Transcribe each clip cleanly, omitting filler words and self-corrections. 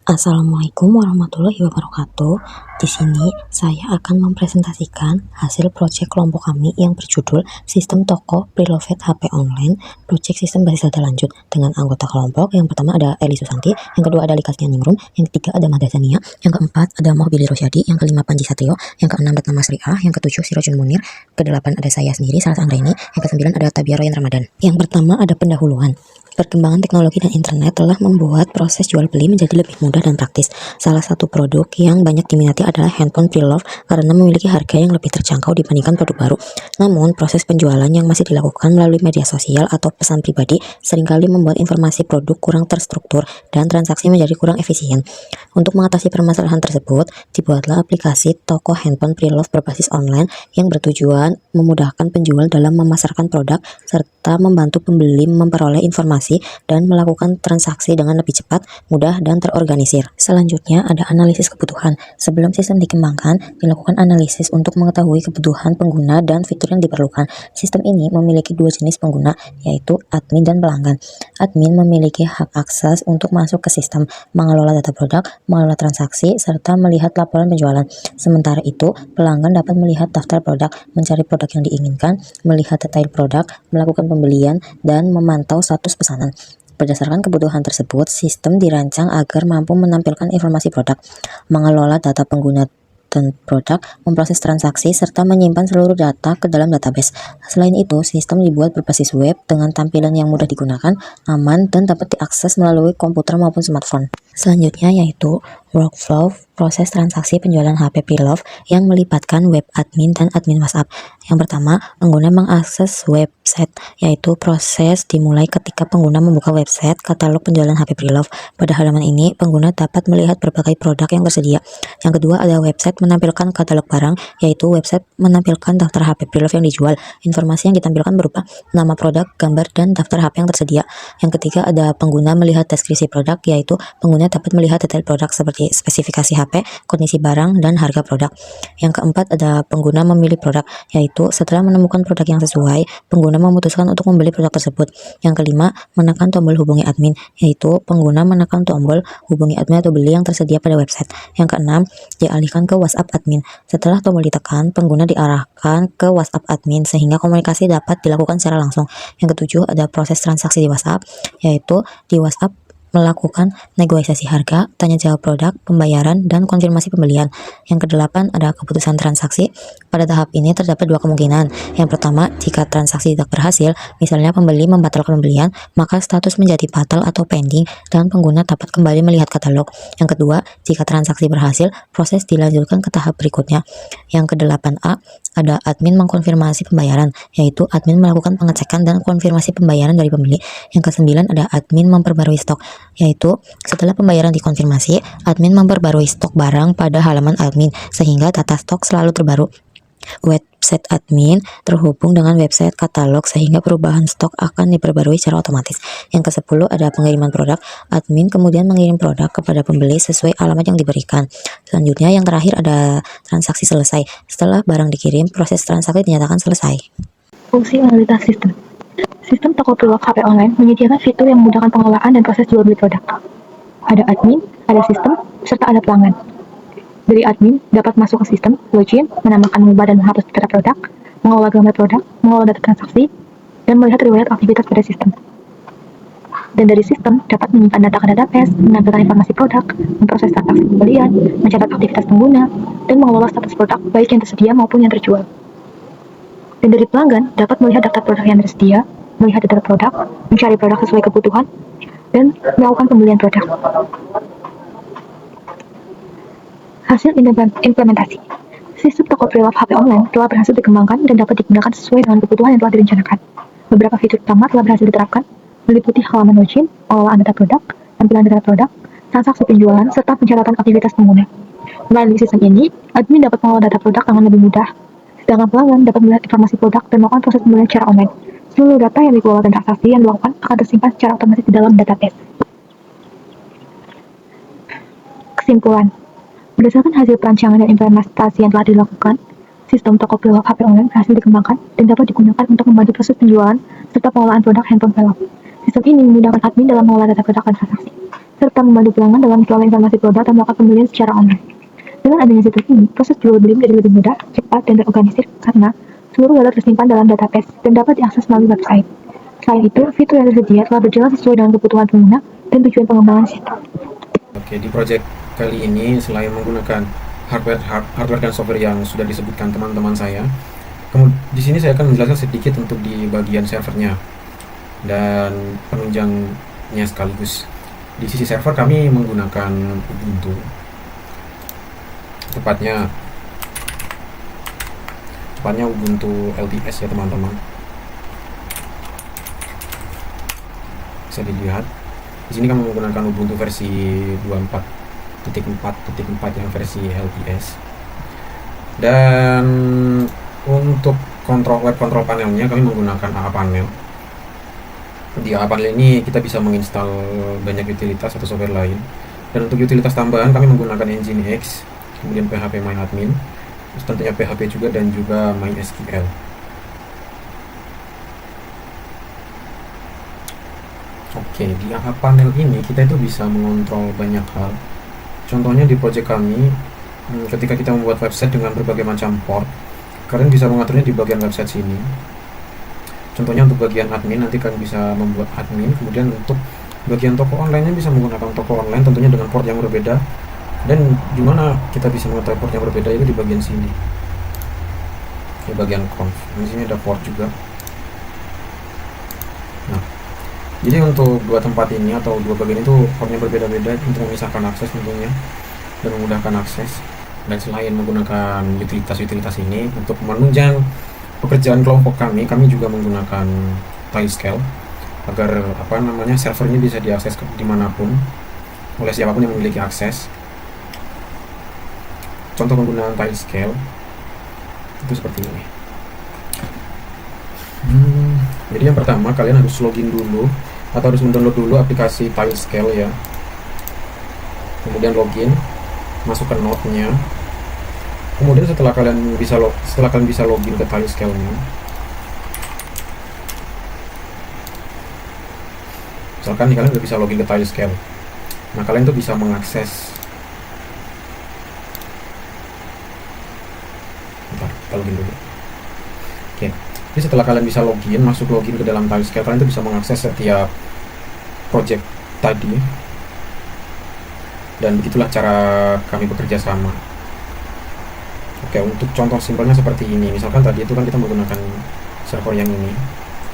Assalamualaikum warahmatullahi wabarakatuh. Di sini saya akan mempresentasikan hasil proyek kelompok kami yang berjudul Sistem Toko Preloved HP Online, proyek sistem basis data lanjut dengan anggota kelompok. Yang pertama ada Eli Susanti, yang kedua ada Likasnya Ningrum, yang ketiga ada Mada Zania, yang keempat ada Mohbili Rosyadi, yang kelima Panji Satrio, yang keenam Retna Masriah, yang ketujuh Sirojun Munir, kedelapan ada saya sendiri Saras Anggraini, yang kesembilan ada Tabia Royan Ramadan. Yang pertama ada pendahuluan. Perkembangan teknologi dan internet telah membuat proses jual beli menjadi lebih mudah dan praktis. Salah satu produk yang banyak diminati adalah handphone Preloved karena memiliki harga yang lebih terjangkau dibandingkan produk baru. Namun, proses penjualan yang masih dilakukan melalui media sosial atau pesan pribadi seringkali membuat informasi produk kurang terstruktur dan transaksi menjadi kurang efisien. Untuk mengatasi permasalahan tersebut, dibuatlah aplikasi toko handphone Preloved berbasis online yang bertujuan memudahkan penjual dalam memasarkan produk serta membantu pembeli memperoleh informasi dan melakukan transaksi dengan lebih cepat, mudah, dan terorganisir. Selanjutnya ada analisis kebutuhan. Sebelum sistem dikembangkan, dilakukan analisis untuk mengetahui kebutuhan pengguna dan fitur yang diperlukan. Sistem ini memiliki dua jenis pengguna, yaitu admin dan pelanggan. Admin memiliki hak akses untuk masuk ke sistem, mengelola data produk, mengelola transaksi, serta melihat laporan penjualan. Sementara itu, pelanggan dapat melihat daftar produk, mencari produk yang diinginkan, melihat detail produk, melakukan pembelian, dan memantau status pesanan. Berdasarkan kebutuhan tersebut, sistem dirancang agar mampu menampilkan informasi produk, mengelola data pengguna dan produk, memproses transaksi, serta menyimpan seluruh data ke dalam database. Selain itu, sistem dibuat berbasis web dengan tampilan yang mudah digunakan, aman, dan dapat diakses melalui komputer maupun smartphone. Selanjutnya yaitu workflow proses transaksi penjualan HP Preloved yang melibatkan web admin dan admin WhatsApp. Yang pertama, pengguna mengakses website, yaitu proses dimulai ketika pengguna membuka website katalog penjualan HP Preloved. Pada halaman ini, pengguna dapat melihat berbagai produk yang tersedia. Yang kedua, ada website menampilkan katalog barang, yaitu website menampilkan daftar HP Preloved yang dijual. Informasi yang ditampilkan berupa nama produk, gambar, dan daftar HP yang tersedia. Yang ketiga, ada pengguna melihat deskripsi produk, yaitu pengguna dapat melihat detail produk seperti spesifikasi HP, kondisi barang, dan harga produk. Yang keempat, ada pengguna memilih produk, yaitu setelah menemukan produk yang sesuai, pengguna memutuskan untuk membeli produk tersebut. Yang kelima, menekan tombol hubungi admin, yaitu pengguna menekan tombol hubungi admin atau beli yang tersedia pada website. Yang keenam, dialihkan ke WhatsApp admin. Setelah tombol ditekan, pengguna diarahkan ke WhatsApp admin sehingga komunikasi dapat dilakukan secara langsung. Yang ketujuh, ada proses transaksi di WhatsApp, yaitu di WhatsApp melakukan negosiasi harga, tanya jawab produk, pembayaran, dan konfirmasi pembelian. Yang kedelapan, ada keputusan transaksi. Pada tahap ini terdapat dua kemungkinan. Yang pertama, jika transaksi tidak berhasil, misalnya pembeli membatalkan pembelian, maka status menjadi batal atau pending dan pengguna dapat kembali melihat katalog. Yang kedua, jika transaksi berhasil, proses dilanjutkan ke tahap berikutnya. Yang ke-8A, ada admin mengkonfirmasi pembayaran, yaitu admin melakukan pengecekan dan konfirmasi pembayaran dari pembeli. Yang ke-9, ada admin memperbarui stok, yaitu setelah pembayaran dikonfirmasi, admin memperbarui stok barang pada halaman admin sehingga data stok selalu terbaru. Website admin terhubung dengan website katalog sehingga perubahan stok akan diperbarui secara otomatis. Yang ke-10, ada pengiriman produk. Admin kemudian mengirim produk kepada pembeli sesuai alamat yang diberikan. Selanjutnya, yang terakhir ada transaksi selesai. Setelah barang dikirim, proses transaksi dinyatakan selesai. Fungsionalitas sistem. Sistem toko Preloved HP online menyediakan fitur yang memudahkan pengelolaan dan proses jual beli produk. Ada admin, ada sistem, serta ada pelanggan. Dari admin dapat masuk ke sistem, login, menambahkan, mengubah, dan menghapus data produk, mengelola gambar produk, mengelola data transaksi, dan melihat riwayat aktivitas pada sistem. Dan dari sistem dapat menyimpan data ke database, menampilkan informasi produk, memproses transaksi pembelian, mencatat aktivitas pengguna, dan mengelola status produk baik yang tersedia maupun yang terjual. Dan dari pelanggan dapat melihat daftar produk yang tersedia, melihat detail produk, mencari produk sesuai kebutuhan, dan melakukan pembelian produk. Hasil implementasi. Sistem toko Preloved HP online telah berhasil dikembangkan dan dapat digunakan sesuai dengan kebutuhan yang telah direncanakan. Beberapa fitur utama telah berhasil diterapkan, meliputi halaman login, pengelolaan data produk, tampilan data produk, transaksi penjualan, serta pencatatan aktivitas pengguna. Melalui sistem ini, admin dapat mengelola data produk dengan lebih mudah, sedangkan pelanggan dapat melihat informasi produk dan melakukan proses pembelian secara online. Seluruh data yang dikelola dan transaksi yang dilakukan akan tersimpan secara otomatis di dalam database. Kesimpulan. Berdasarkan hasil perancangan dan implementasi yang telah dilakukan, sistem toko Preloved HP online berhasil dikembangkan dan dapat digunakan untuk membantu proses penjualan serta pengelolaan produk handphone Preloved. Sistem ini memudahkan admin dalam mengelola data produk dan transaksi. serta membantu pelanggan dalam memperoleh informasi produk dan melakukan pembelian secara online. Dengan adanya situs ini, proses jual beli menjadi lebih mudah, cepat, dan terorganisir karena seluruh data tersimpan dalam database dan dapat diakses melalui website. Selain itu, fitur yang tersedia telah berjalan sesuai dengan kebutuhan pengguna dan tujuan pengembangan situs. Oke, di project kali ini selain menggunakan hardware dan software yang sudah disebutkan teman-teman saya, di sini saya akan menjelaskan sedikit untuk di bagian servernya dan penunjangnya sekaligus. Di sisi server kami menggunakan Ubuntu, tepatnya Ubuntu LTS ya teman-teman. Bisa dilihat. Di sini kami menggunakan Ubuntu versi 24.4.4 yang versi LTS. Dan untuk web control panelnya kami menggunakan AA Panel. Di AA Panel ini kita bisa menginstal banyak utilitas atau software lain. Dan untuk utilitas tambahan kami menggunakan Nginx, kemudian PHP MyAdmin, tentunya PHP juga dan juga MySQL. Oke, di AA Panel ini kita itu bisa mengontrol banyak hal. Contohnya di project kami, ketika kita membuat website dengan berbagai macam port, kalian bisa mengaturnya di bagian website sini. Contohnya untuk bagian admin, nanti kalian bisa membuat admin. Kemudian untuk bagian toko online-nya bisa menggunakan toko online, tentunya dengan port yang berbeda. Dan dimana kita bisa mengetahui port yang berbeda itu di bagian sini, di bagian conf. Di sini ada port juga. Nah, jadi untuk dua tempat ini atau dua bagian itu portnya berbeda-beda untuk memisahkan akses tentunya dan memudahkan akses. Dan selain menggunakan utilitas-utilitas ini untuk menunjang pekerjaan kelompok kami juga menggunakan Tilescale agar servernya bisa diakses dimanapun oleh siapapun yang memiliki akses. Contoh penggunaan Tilescale itu seperti ini. Jadi yang pertama kalian harus login dulu atau harus mendownload dulu aplikasi Tilescale ya. Kemudian login, masukkan node-nya. Kemudian setelah kalian bisa login ke Tilescale-nya, misalkan nih kalian udah bisa login ke Tilescale, nah kalian tuh bisa mengakses. Bentar, kita login dulu. Oke, jadi setelah kalian bisa login ke dalam Tilescale, kalian tuh bisa mengakses setiap project tadi. Dan begitulah cara kami bekerja sama. Oke, untuk contoh simpelnya seperti ini. Misalkan tadi itu kan kita menggunakan server yang ini.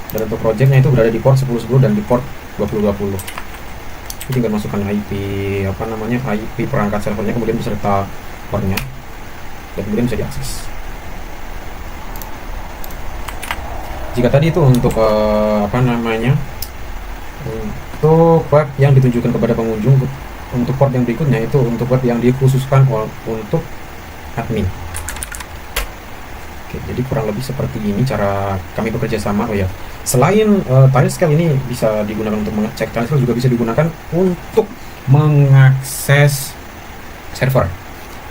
Dan untuk projectnya itu berada di port 1010 dan di port 2020. Jadi tinggal masukkan IP IP perangkat servernya, kemudian beserta portnya, dan kemudian bisa diakses. Jika tadi itu untuk untuk web yang ditunjukkan kepada pengunjung, untuk port yang berikutnya itu untuk web yang dikhususkan untuk admin. Oke, jadi kurang lebih seperti ini cara kami bekerja sama. Oh ya, selain Tilescale ini bisa digunakan untuk mengecek, Tilescale juga bisa digunakan untuk mengakses server,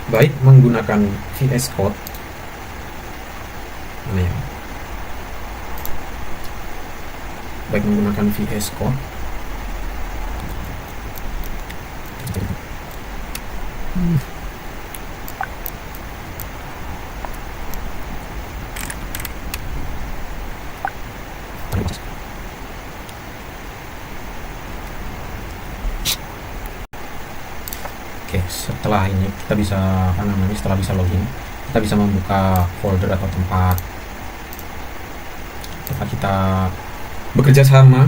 baik menggunakan VS Code. Mana ya? Baik menggunakan VS Code Oke, setelah ini kita bisa setelah bisa login, kita bisa membuka folder atau tempat kita bekerja sama.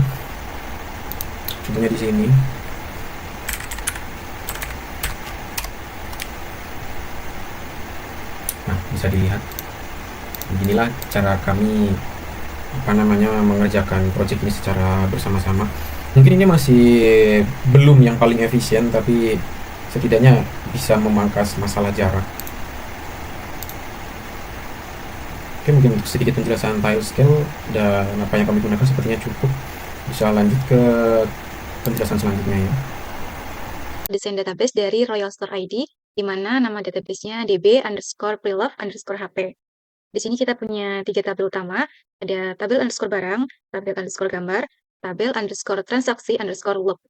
Contohnya di sini. Nah, bisa dilihat. Beginilah cara kami mengerjakan project ini secara bersama-sama. Mungkin ini masih belum yang paling efisien, tapi setidaknya bisa memangkas masalah jarak. Oke, mungkin untuk sedikit penjelasan Tilescale dan apa yang kami gunakan sepertinya cukup. Bisa lanjut ke penjelasan selanjutnya ya. Desain database dari Royal Store ID, di mana nama databasenya db_preloved_hp. Di sini kita punya 3 tabel utama, ada tabel underscore barang, tabel underscore gambar, tabel underscore transaksi underscore log.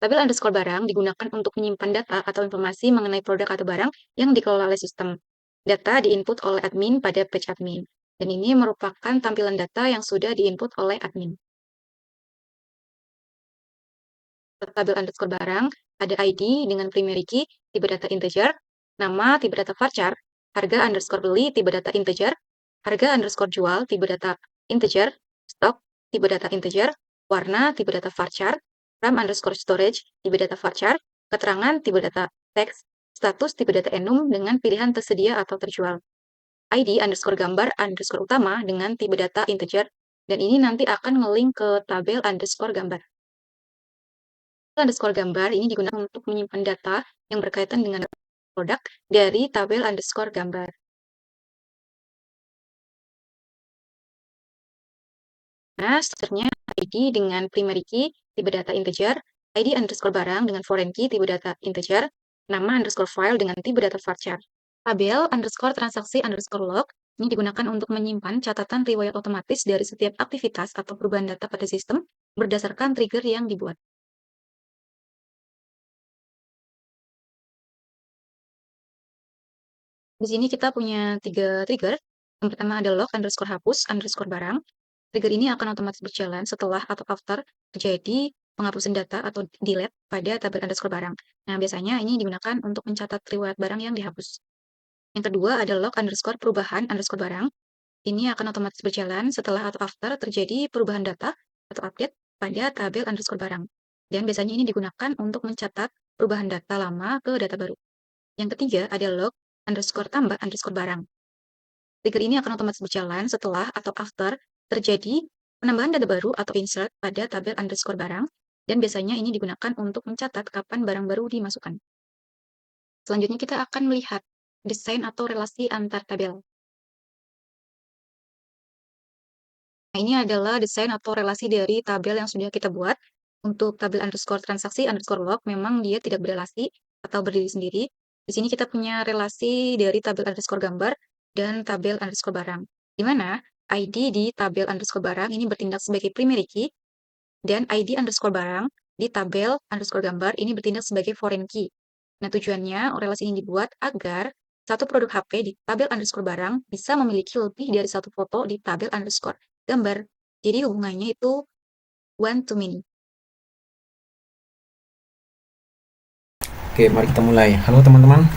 Tabel underscore barang digunakan untuk menyimpan data atau informasi mengenai produk atau barang yang dikelola oleh sistem. Data diinput oleh admin pada page admin. Dan ini merupakan tampilan data yang sudah diinput oleh admin. Tabel underscore barang, ada ID dengan primary key, tipe data integer, nama, tipe data varchar, harga underscore beli, tipe data integer, harga underscore jual, tipe data integer, stok, tipe data integer, warna, tipe data varchar, RAM underscore storage, tipe data varchar, keterangan, tipe data teks, status, tipe data enum dengan pilihan tersedia atau terjual. ID underscore gambar underscore utama dengan tipe data integer, dan ini nanti akan nge-link ke tabel underscore gambar. Underscore gambar ini digunakan untuk menyimpan data yang berkaitan dengan produk dari tabel underscore gambar. Nah, strukturnya ID dengan primary key, tipe data integer, ID underscore barang dengan foreign key, tipe data integer, nama underscore file dengan tipe data varchar. Tabel underscore transaksi underscore log ini digunakan untuk menyimpan catatan riwayat otomatis dari setiap aktivitas atau perubahan data pada sistem berdasarkan trigger yang dibuat. Di sini kita punya 3 trigger. Yang pertama ada log underscore hapus underscore barang. Trigger ini akan otomatis berjalan setelah atau after terjadi penghapusan data atau delete pada tabel underscore barang. Nah, biasanya ini digunakan untuk mencatat riwayat barang yang dihapus. Yang kedua ada log underscore perubahan underscore barang. Ini akan otomatis berjalan setelah atau after terjadi perubahan data atau update pada tabel underscore barang. Dan biasanya ini digunakan untuk mencatat perubahan data lama ke data baru. Yang ketiga ada log underscore tambah underscore barang. Trigger ini akan otomatis berjalan setelah atau after terjadi penambahan data baru atau insert pada tabel underscore barang, dan biasanya ini digunakan untuk mencatat kapan barang baru dimasukkan. Selanjutnya kita akan melihat desain atau relasi antar tabel. Nah, ini adalah desain atau relasi dari tabel yang sudah kita buat. Untuk tabel underscore transaksi underscore log, memang dia tidak berrelasi atau berdiri sendiri. Di sini kita punya relasi dari tabel underscore gambar dan tabel underscore barang. Di mana ID di tabel underscore barang ini bertindak sebagai primary key, dan ID underscore barang di tabel underscore gambar ini bertindak sebagai foreign key. Nah, tujuannya relasi ini dibuat agar satu produk HP di tabel underscore barang bisa memiliki lebih dari satu foto di tabel underscore gambar. Jadi hubungannya itu one to many. Oke, mari kita mulai. Halo teman-teman.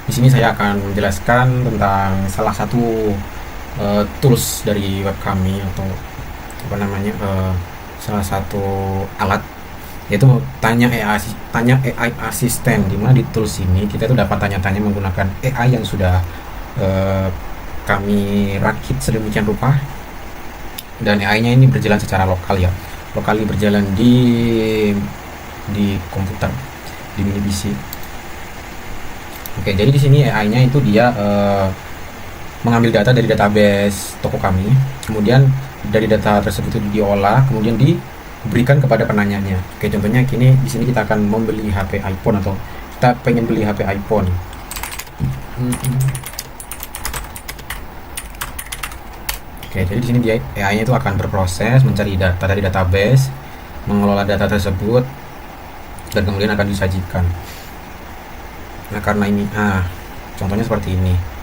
Di sini saya akan menjelaskan tentang salah satu tools dari web kami, atau apa namanya, salah satu alat, yaitu tanya AI asisten. Di mana di tools ini kita tuh dapat tanya-tanya menggunakan AI yang sudah kami rakit sedemikian rupa, dan AI-nya ini berjalan secara lokal ya, lokali berjalan di komputer, di mini PC. Oke, jadi di sini AI-nya itu dia mengambil data dari database toko kami, kemudian dari data tersebut itu diolah, kemudian diberikan kepada penanyanya. Oke, contohnya gini, di sini kita akan membeli HP iPhone, atau kita pengen beli HP iPhone. Oke, jadi di sini dia AI-nya itu akan berproses mencari data dari database, mengelola data tersebut, dan kemudian akan disajikan. Nah, karena ini, contohnya seperti ini.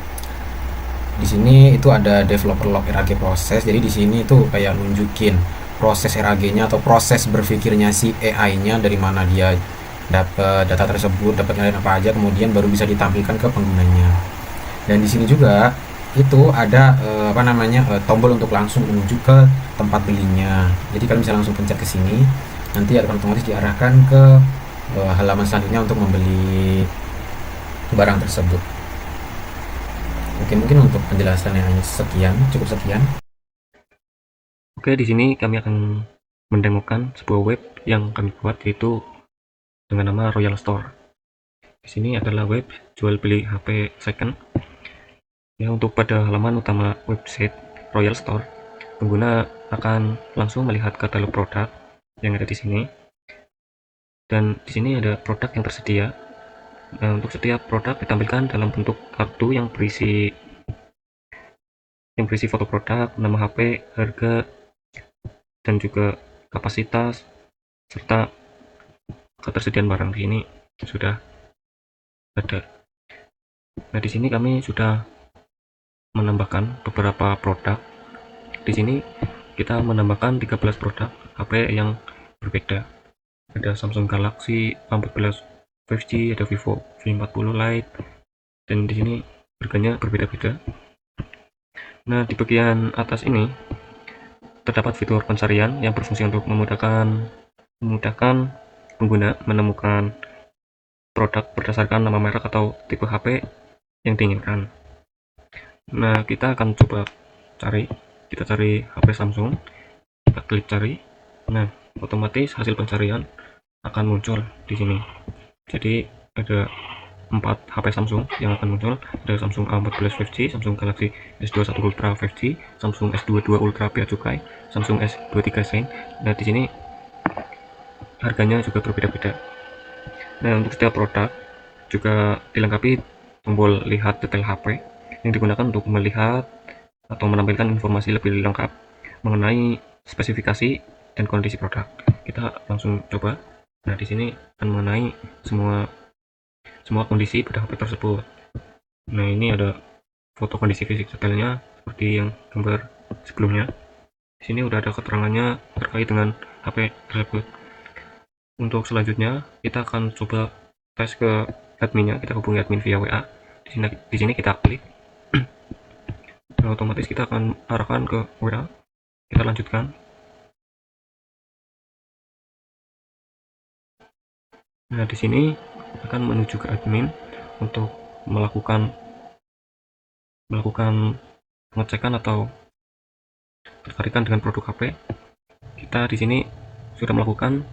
Di sini itu ada developer log RAG proses. Jadi di sini itu kayak nunjukin proses RAG-nya atau proses berpikirnya si AI-nya, dari mana dia dapat data tersebut, dapat nilai apa aja, kemudian baru bisa ditampilkan ke penggunanya. Dan di sini juga itu ada tombol untuk langsung menuju ke tempat belinya. Jadi kalian bisa langsung pencet ke sini, nanti akan otomatis diarahkan ke halaman selanjutnya untuk membeli barang tersebut. Oke, mungkin untuk penjelasannya hanya cukup sekian. Oke, di sini kami akan mendemokan sebuah web yang kami buat, yaitu dengan nama Royal Store. Di sini adalah web jual beli HP second. Ya, untuk pada halaman utama website Royal Store, pengguna akan langsung melihat katalog produk yang ada di sini. Dan di sini ada produk yang tersedia. Nah, untuk setiap produk ditampilkan dalam bentuk kartu yang berisi foto produk, nama HP, harga, dan juga kapasitas, serta ketersediaan barang di sini sudah ada. Nah, di sini kami sudah menambahkan beberapa produk. Di sini kita menambahkan 13 produk HP yang berbeda. Ada Samsung Galaxy A14 5G, ada Vivo V40 Lite, dan di sini harganya berbeda-beda. Nah, di bagian atas ini terdapat fitur pencarian yang berfungsi untuk memudahkan pengguna menemukan produk berdasarkan nama merek atau tipe HP yang diinginkan. Nah, kita akan coba kita cari HP Samsung, kita klik cari. Nah, otomatis hasil pencarian akan muncul di sini. Jadi ada 4 HP Samsung yang akan muncul. Ada Samsung A14 5G, Samsung Galaxy S21 Ultra 5G, Samsung S22 Ultra Bea Cukai, Samsung S23 Shine. Nah, di sini harganya juga berbeda-beda. Nah, untuk setiap produk juga dilengkapi tombol lihat detail HP yang digunakan untuk melihat atau menampilkan informasi lebih lengkap mengenai spesifikasi dan kondisi produk. Kita langsung coba. Nah, di sini akan mengenai semua kondisi pada HP tersebut. Nah, ini ada foto kondisi fisik detailnya seperti yang gambar sebelumnya. Di sini udah ada keterangannya terkait dengan HP tersebut. Untuk selanjutnya kita akan coba tes ke adminnya. Kita hubungi admin via WA. Di sini kita klik. Nah, otomatis kita akan arahkan ke WA. Kita lanjutkan. Nah, di sini akan menuju ke admin untuk melakukan pengecekan atau tertarikan dengan produk HP. Kita di sini sudah melakukan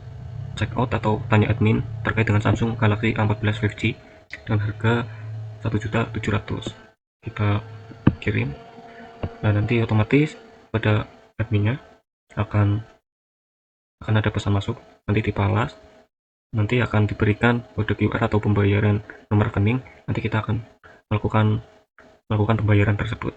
check out atau tanya admin terkait dengan Samsung Galaxy A14 5G dengan harga 1.700.000. Kita kirim. Nah, nanti otomatis pada adminnya akan ada pesan masuk, nanti dibalas, nanti akan diberikan kode QR atau pembayaran nomor rekening. Nanti kita akan melakukan pembayaran tersebut.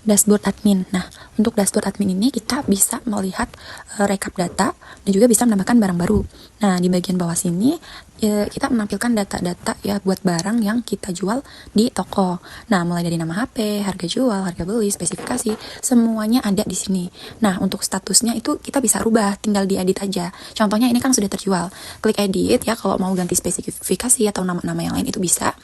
Dashboard admin. Nah, untuk dashboard admin ini kita bisa melihat rekap data dan juga bisa menambahkan barang baru. Nah, di bagian bawah sini kita menampilkan data-data ya buat barang yang kita jual di toko. Nah, mulai dari nama HP, harga jual, harga beli, spesifikasi, semuanya ada di sini. Nah, untuk statusnya itu kita bisa rubah, tinggal diedit aja. Contohnya ini kan sudah terjual. Klik edit ya, kalau mau ganti spesifikasi atau nama-nama yang lain itu bisa.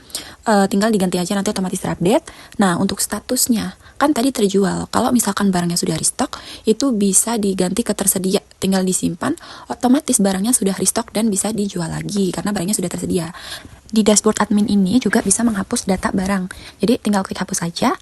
Tinggal diganti aja, nanti otomatis terupdate. Nah, untuk statusnya kan tadi terjual. Kalau misalkan barangnya sudah restock, itu bisa diganti ke tersedia. Tinggal disimpan, otomatis barangnya sudah restock dan bisa dijual lagi karena barangnya sudah tersedia. Di dashboard admin ini juga bisa menghapus data barang. Jadi tinggal klik hapus saja,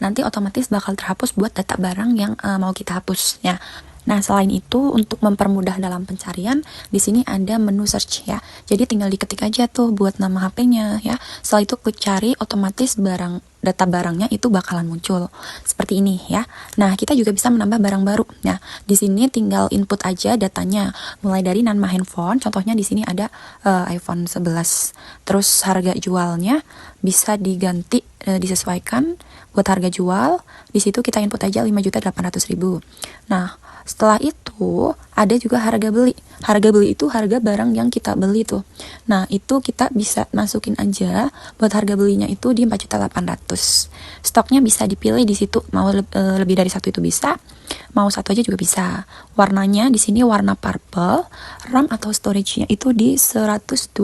nanti otomatis bakal terhapus buat data barang yang mau kita hapus ya. Nah, selain itu untuk mempermudah dalam pencarian, di sini ada menu search ya. Jadi tinggal diketik aja tuh buat nama HP-nya ya. Setelah itu klik cari, otomatis data barangnya itu bakalan muncul seperti ini ya. Nah, kita juga bisa menambah barang baru. Nah, di sini tinggal input aja datanya, mulai dari nama handphone. Contohnya di sini ada iPhone 11. Terus harga jualnya bisa diganti disesuaikan buat harga jual. Di situ kita input aja 5.800.000. Nah, setelah itu ada juga harga beli. Harga beli itu harga barang yang kita beli tuh. Nah, itu kita bisa masukin aja buat harga belinya itu di 4.800.000. Stoknya bisa dipilih di situ, mau lebih dari satu itu bisa, mau satu aja juga bisa. Warnanya di sini warna purple, RAM atau storage-nya itu di 128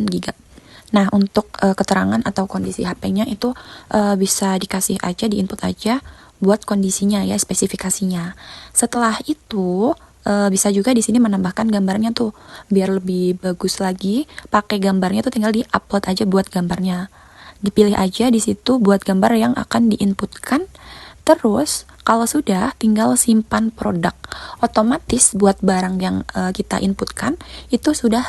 GB. Nah, untuk keterangan atau kondisi HP-nya itu bisa dikasih aja, diinput aja buat kondisinya ya, spesifikasinya. Setelah itu bisa juga di sini menambahkan gambarnya tuh biar lebih bagus lagi. Pakai gambarnya tuh tinggal di-upload aja buat gambarnya. Dipilih aja di situ buat gambar yang akan diinputkan. Terus kalau sudah tinggal simpan produk. Otomatis buat barang yang kita inputkan itu sudah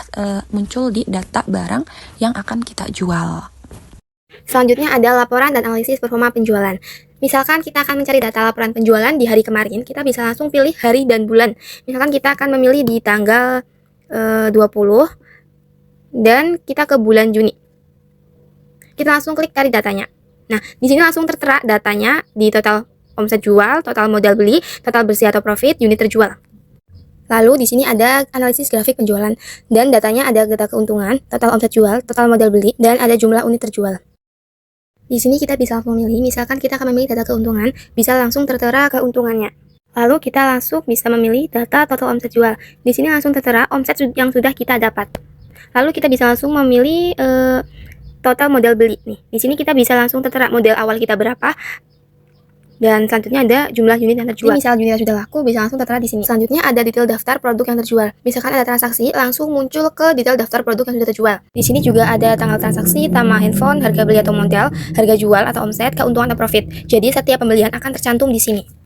muncul di data barang yang akan kita jual. Selanjutnya ada laporan dan analisis performa penjualan. Misalkan kita akan mencari data laporan penjualan di hari kemarin, kita bisa langsung pilih hari dan bulan. Misalkan kita akan memilih di tanggal 20 dan kita ke bulan Juni. Kita langsung klik cari datanya. Nah, di sini langsung tertera datanya di total omset jual, total modal beli, total bersih atau profit, unit terjual. Lalu di sini ada analisis grafik penjualan dan datanya ada data keuntungan, total omset jual, total modal beli, dan ada jumlah unit terjual. Di sini kita bisa memilih, misalkan kita akan memilih data keuntungan, bisa langsung tertera keuntungannya. Lalu kita langsung bisa memilih data total omset jual. Di sini langsung tertera omset yang sudah kita dapat. Lalu kita bisa langsung memilih total modal beli nih. Di sini kita bisa langsung tertera modal awal kita berapa. Dan selanjutnya ada jumlah unit yang terjual. Jadi misal unitnya sudah laku, bisa langsung tertera di sini. Selanjutnya ada detail daftar produk yang terjual. Misalkan ada transaksi, langsung muncul ke detail daftar produk yang sudah terjual. Di sini juga ada tanggal transaksi, nama handphone, harga beli atau model, harga jual atau omset, keuntungan atau profit. Jadi setiap pembelian akan tercantum di sini.